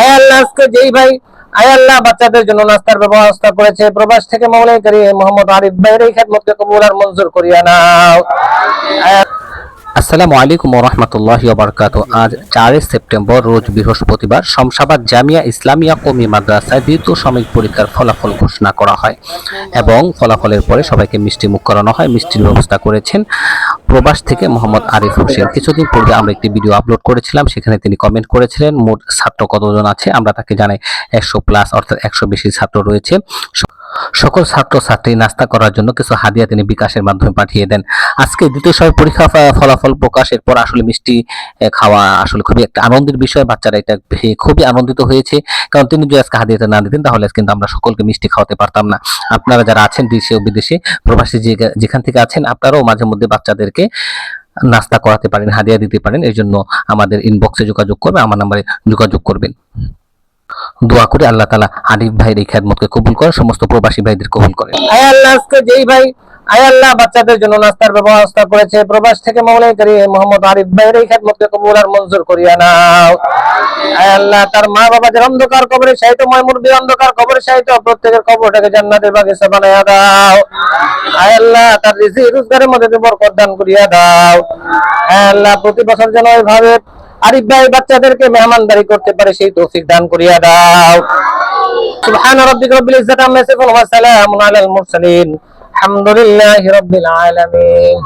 আয় আল্লাহ আজকে যেই ভাই আয় আল্লাহ বাচ্চাদের জন্য নাস্তার ব্যবস্থা করেছে প্রবাস থেকে মাওলাই করিম মোহাম্মদ আরিফ ভাইয়ের এই খেদমতকে কবুল আর মঞ্জুর করিয়া নাও। আসসালামু আলাইকুম ওয়া রাহমাতুল্লাহি ওয়া বারাকাতুহু। আজ 4 সেপ্টেম্বর রোজ বৃহস্পতিবার শমশাবাদ জামিয়া ইসলামিয়া কওমি মাদ্রাসায় দ্বিতীয় সাময়িক পরীক্ষার ফলাফল ঘোষণা করা হয় এবং ফলাফলের পরে সবাইকে মিষ্টি মুখ করানো হয়। মিষ্টির ব্যবস্থা করেছেন প্রবাস থেকে মোহাম্মদ আরিফ হোসেন। কিছুদিন পূর্বে আমরা একটি ভিডিও আপলোড করেছিলাম, সেখানে তিনি কমেন্ট করেছিলেন মোট ছাত্র কতজন আছে। আমরা তাকে জানাই 100+ অর্থাৎ 100 বেশি ছাত্র রয়েছে। সকল ছাত্র ছাত্রী নাস্তা করার জন্য কিছু হাদিয়া তিনি বিকাশের মাধ্যমে পাঠিয়ে দেন। আজকে দ্বিতীয় সময় পরীক্ষা ফলাফল প্রকাশের পর আসলে মিষ্টি খাওয়া আসলে খুবই একটা আনন্দের বিষয়। বাচ্চারা এটা খুবই আনন্দিত হয়েছে, কারণ তিনি যদি আজকে হাদিয়াটা না দিতেন তাহলে কিন্তু আমরা সকলকে মিষ্টি খাওয়াতে পারতাম না। আপনারা যারা আছেন দেশে ও বিদেশে প্রবাসী যেখান থেকে আছেন, আপনারাও মাঝে মধ্যে বাচ্চাদেরকে নাস্তা করাতে পারেন, হাদিয়া দিতে পারেন। এই জন্য আমাদের ইনবক্সে যোগাযোগ করবেন, আমার নাম্বারে যোগাযোগ করবেন। দোয়া করে আল্লাহ তাআলা আরিফ ভাইয়ের এই খেদমতকে কবুল করেন, সমস্ত প্রবাসী ভাইদের কবুল করেন। আয় আল্লাহ আজকে যেই ভাই আয় আল্লাহ বাচ্চাদের জন্য নাস্তার ব্যবস্থা করেছে প্রবাস থেকে মাওলাই করিম মোহাম্মদ আরিফ ভাইয়ের এই খেদমতকে কবুল আর মঞ্জুর করিয়া নাও। আয় আল্লাহ তার মা বাবাদের অন্ধকার কবরে শায়িত ময়মুরবি অন্ধকার কবরে শায়িত প্রত্যেকের কবরটাকে জান্নাতের বাগিচা বানায়া দাও। আয় আল্লাহ তার রিজিক রোজগারের মধ্যে বরকত দান করিয়া দাও। আয় আল্লাহ প্রতি বছর যেন এইভাবে আরিফ ভাই বাচ্চাদেরকে মেহমানদারি করতে পারে সেই তৌফিক দান করিয়া দাও। সুবহান রাব্বিকা রাব্বিল ইজ্জাতি আম্মা ইয়াসিফুন ওয়া সালামুন আলাল মুরসালিন আলহামদুলিল্লাহি রাব্বিল আলামিন।